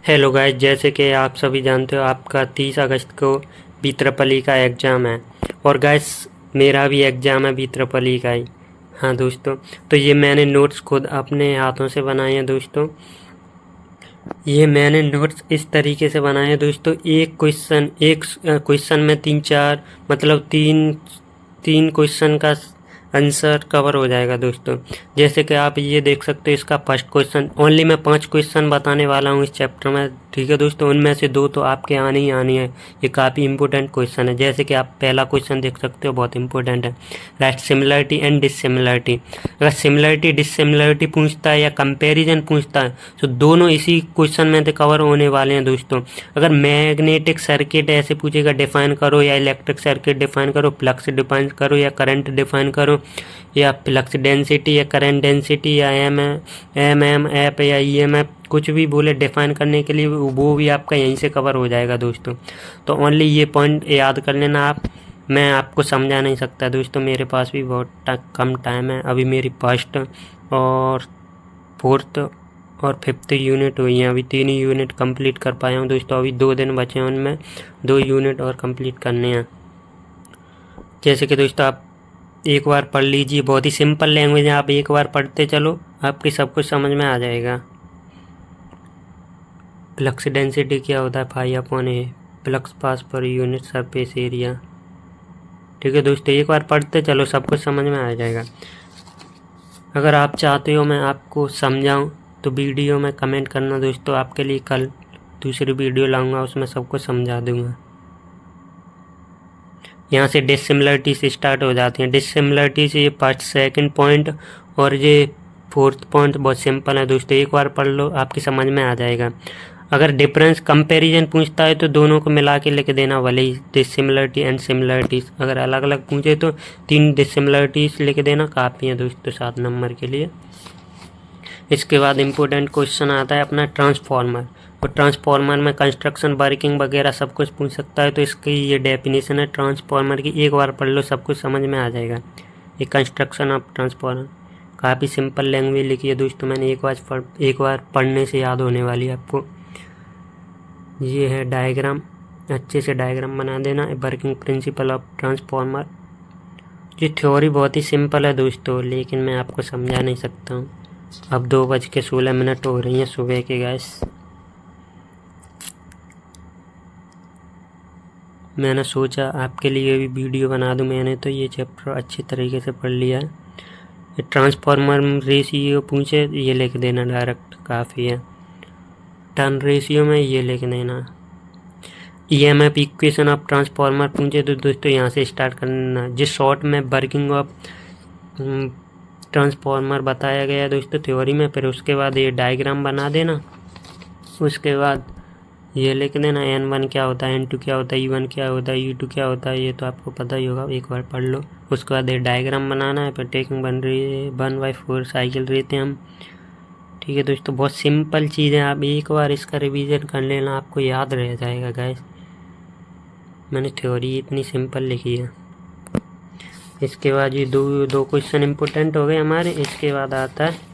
Hello guys, जैसे कि आप सभी जानते हो आपका 30 अगस्त को बीत्रपली का एग्ज़ाम है। और गाइस मेरा भी एग्ज़ाम है बीत्रपली का ही। हाँ दोस्तों, तो ये मैंने नोट्स खुद अपने हाथों से बनाए हैं दोस्तों। ये मैंने नोट्स इस तरीके से बनाए हैं दोस्तों। एक क्वेश्चन में तीन चार मतलब तीन तीन क्वेश्चन का आंसर कवर हो जाएगा दोस्तों। जैसे कि आप ये देख सकते हो, इसका फर्स्ट क्वेश्चन ओनली मैं 5 क्वेश्चन बताने वाला हूँ इस चैप्टर में, ठीक है दोस्तों। उनमें से 2 तो आपके आनी ही आनी है। ये काफ़ी इंपॉर्टेंट क्वेश्चन है। जैसे कि आप पहला क्वेश्चन देख सकते हो, बहुत इंपॉर्टेंट है। Right similarity and dissimilarity. अगर सिमिलरिटी डिससिमिलरिटी पूछता है या कंपैरिजन पूछता है तो दोनों इसी क्वेश्चन में से कवर होने वाले हैं दोस्तों। अगर मैग्नेटिक सर्किट ऐसे पूछेगा डिफाइन करो, या इलेक्ट्रिक सर्किट डिफाइन करो, फ्लक्स डिफाइन करो, या करंट डिफाइन करो, या फ्लक्स डेंसिटी या करंट डेंसिटी, या एम एफ या ई एम एफ, कुछ भी बोले डिफाइन करने के लिए, वो भी आपका यहीं से कवर हो जाएगा दोस्तों। तो ओनली ये पॉइंट याद कर लेना आप। मैं आपको समझा नहीं सकता दोस्तों, मेरे पास भी बहुत कम टाइम है। अभी मेरी फर्स्ट और फोर्थ और फिफ्थ यूनिट हुई हैं। अभी 3 ही यूनिट कंप्लीट कर पाया हूँ दोस्तों। अभी 2 दिन बचे हैं, उनमें 2 यूनिट और कंप्लीट करने हैं। जैसे कि दोस्तों आप एक बार पढ़ लीजिए, बहुत ही सिंपल लैंग्वेज है। आप एक बार पढ़ते चलो, आपकी सब कुछ समझ में आ जाएगा। फ्लक्स डेंसिटी क्या होता है? 5/A flux pass per unit surface area. ठीक है दोस्तों, एक बार पढ़ते चलो, सब कुछ समझ में आ जाएगा। अगर आप चाहते हो मैं आपको समझाऊं तो वीडियो में कमेंट करना दोस्तों। आपके लिए कल दूसरी वीडियो लाऊंगा, उसमें सब कुछ समझा दूंगा। यहाँ से डिससिमिलरिटी से स्टार्ट हो जाती हैं। डिससिमिलरिटी से ये फर्स्ट सेकंड पॉइंट और ये फोर्थ पॉइंट बहुत सिंपल है दोस्तों। एक बार पढ़ लो, आपकी समझ में आ जाएगा। अगर डिफरेंस कंपैरिजन पूछता है तो दोनों को मिला के लिख देना, भले ही डिससिमिलरिटी एंड सिमिलरिटीज़। अगर अलग अलग पूछे तो 3 डिससिमिलरिटीज़ लिख देना, काफ़ी है दोस्तों 7 नंबर के लिए। इसके बाद इम्पोर्टेंट क्वेश्चन आता है अपना ट्रांसफार्मर। और ट्रांसफार्मर में कंस्ट्रक्शन, वर्किंग वगैरह सब कुछ पूछ सकता है। तो इसकी ये डेफिनेशन है ट्रांसफार्मर की, एक बार पढ़ लो, सब कुछ समझ में आ जाएगा। ये कंस्ट्रक्शन ऑफ ट्रांसफार्मर काफ़ी सिंपल लैंग्वेज लिखी है दोस्तों मैंने। एक बार पढ़ने से याद होने वाली है आपको। ये है डायग्राम, अच्छे से डायग्राम बना देना। Working principle of transformer. ये थ्योरी बहुत ही सिंपल है दोस्तों, लेकिन मैं आपको समझा नहीं सकता हूँ। अब 2:16 हो रही हैं सुबह के गैस। मैंने सोचा आपके लिए भी वीडियो बना दूं। मैंने तो ये चैप्टर अच्छी तरीके से पढ़ लिया है। ये ट्रांसफार्मर रेशियो पूछे ये लिख देना डायरेक्ट, काफ़ी है। टर्न रेशियो में ये लिख देना। ईएमएफ इक्वेशन ऑफ ट्रांसफार्मर पूछे तो दोस्तों यहाँ से स्टार्ट करना। जिस शॉर्ट में वर्किंग ऑफ ट्रांसफार्मर बताया गया है दोस्तों थ्योरी में, फिर उसके बाद ये डायग्राम बना देना। उसके बाद ये लिख देना N1 क्या होता है, N2 क्या होता है, E1 क्या होता है, E2 क्या होता है। ये तो आपको पता ही होगा, एक बार पढ़ लो। उसके बाद ये डायग्राम बनाना है, फिर टेकिंग बन रही है 1/4 साइकिल रहते हैं हम। ठीक है दोस्तों, बहुत सिंपल चीज़ है। आप एक बार इसका रिवीजन कर लेना, आपको याद रह जाएगा गाइस। मैंने थ्योरी इतनी सिंपल लिखी है। इसके बाद ये दो क्वेश्चन इम्पोर्टेंट हो गए हमारे। इसके बाद आता है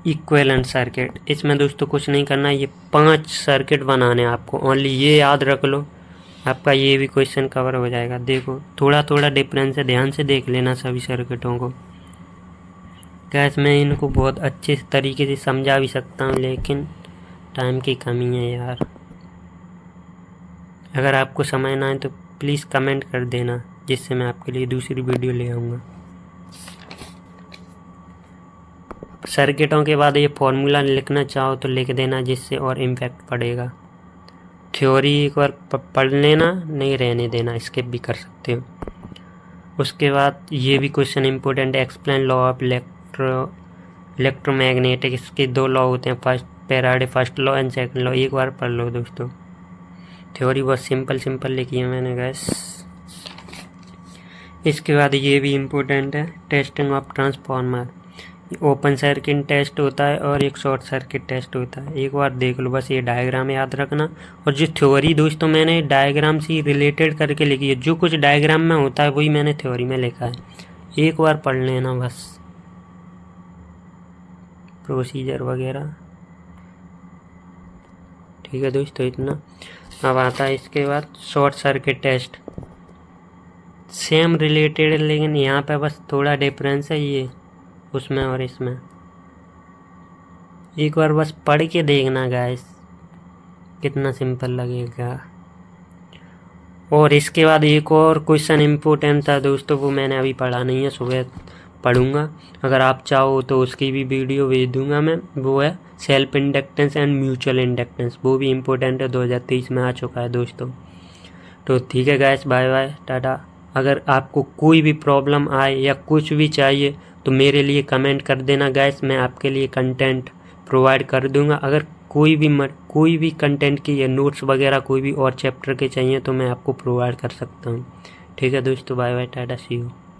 इक्विवेलेंट सर्किट। इसमें दोस्तों कुछ नहीं करना, ये 5 सर्किट बनाने हैं आपको, ओनली ये याद रख लो, आपका ये भी क्वेश्चन कवर हो जाएगा। देखो थोड़ा थोड़ा डिफरेंस है, ध्यान से देख लेना सभी सर्किटों को। गैस मैं इनको बहुत अच्छे तरीके से समझा भी सकता हूँ, लेकिन टाइम की कमी है यार। अगर आपको समझना है तो प्लीज़ कमेंट कर देना, जिससे मैं आपके लिए दूसरी वीडियो ले आऊँगा। सर्किटों के बाद ये फॉर्मूला लिखना चाहो तो लिख देना, जिससे और इम्पैक्ट पड़ेगा। थ्योरी एक बार पढ़ लेना, नहीं रहने देना, स्किप भी कर सकते हो। उसके बाद ये भी क्वेश्चन इंपॉर्टेंट है, एक्सप्लेन लॉ ऑफ इलेक्ट्रोमैग्नेटिक। इसके 2 लॉ होते हैं, Faraday first law and second law. एक बार पढ़ लो दोस्तों। थ्योरी बहुत सिंपल लिखी है मैंने गैस। इसके बाद ये भी इम्पोर्टेंट है, testing of transformer. Open circuit test होता है और एक शॉर्ट सर्किट टेस्ट होता है। एक बार देख लो, बस ये डायग्राम याद रखना। और जो थ्योरी दोस्तों मैंने डायग्राम से रिलेटेड करके लिखी है, जो कुछ डायग्राम में होता है वही मैंने थ्योरी में लिखा है। एक बार पढ़ लेना बस, प्रोसीजर वगैरह। ठीक है दोस्तों, इतना। अब आता है इसके बाद short circuit test, same related है लेकिन यहाँ पे बस थोड़ा डिफरेंस है ये उसमें और इसमें। एक बार बस पढ़ के देखना गाइस, कितना सिंपल लगेगा। और इसके बाद एक और क्वेश्चन इम्पोर्टेंट था दोस्तों, वो मैंने अभी पढ़ा नहीं है, सुबह पढ़ूंगा। अगर आप चाहो तो उसकी भी वीडियो भेज दूंगा मैं। वो है self inductance and mutual inductance, वो भी इम्पोर्टेंट है, 2023 में आ चुका है दोस्तों। तो ठीक है गाइस, बाय बाय, टाटा। अगर आपको कोई भी प्रॉब्लम आए या कुछ भी चाहिए तो मेरे लिए कमेंट कर देना गाइस, मैं आपके लिए कंटेंट प्रोवाइड कर दूंगा। अगर कोई भी कंटेंट की या नोट्स वगैरह कोई भी और चैप्टर के चाहिए तो मैं आपको प्रोवाइड कर सकता हूँ। ठीक है दोस्तों, bye bye, tata, see you.